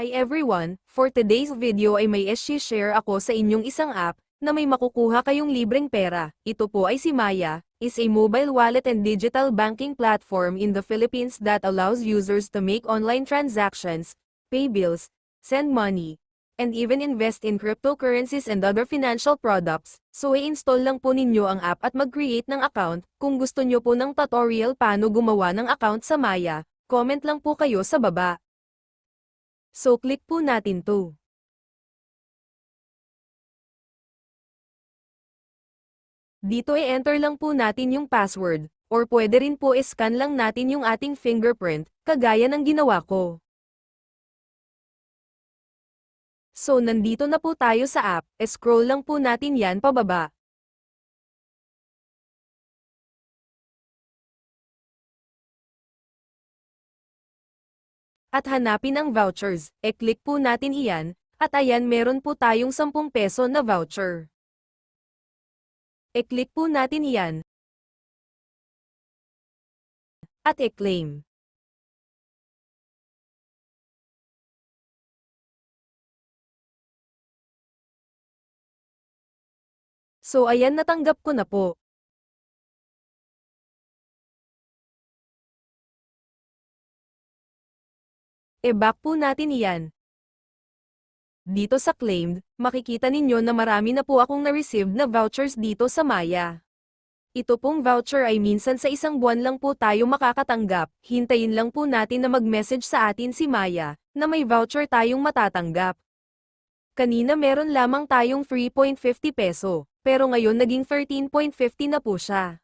Hi everyone, for today's video ay may share ako sa inyong isang app, na may makukuha kayong libreng pera. Ito po ay si Maya, is a mobile wallet and digital banking platform in the Philippines that allows users to make online transactions, pay bills, send money, and even invest in cryptocurrencies and other financial products. So i-install lang po ninyo ang app at mag-create ng account. Kung gusto nyo po ng tutorial paano gumawa ng account sa Maya, comment lang po kayo sa baba. So click po natin to. Dito i-enter lang po natin yung password, or pwede rin po i-scan lang natin yung ating fingerprint, kagaya ng ginawa ko. So nandito na po tayo sa app, scroll lang po natin yan pababa. At hanapin ang vouchers, e-click po natin iyan, at ayan meron po tayong 10 peso na voucher. E-click po natin iyan, at e-claim. So ayan natanggap ko na po. E-back po natin iyan. Dito sa claimed, makikita ninyo na marami na po akong na-receive na vouchers dito sa Maya. Ito pong voucher ay minsan sa isang buwan lang po tayo makakatanggap, hintayin lang po natin na mag-message sa atin si Maya, na may voucher tayong matatanggap. Kanina meron lamang tayong 3.50 peso, pero ngayon naging 13.50 na po siya.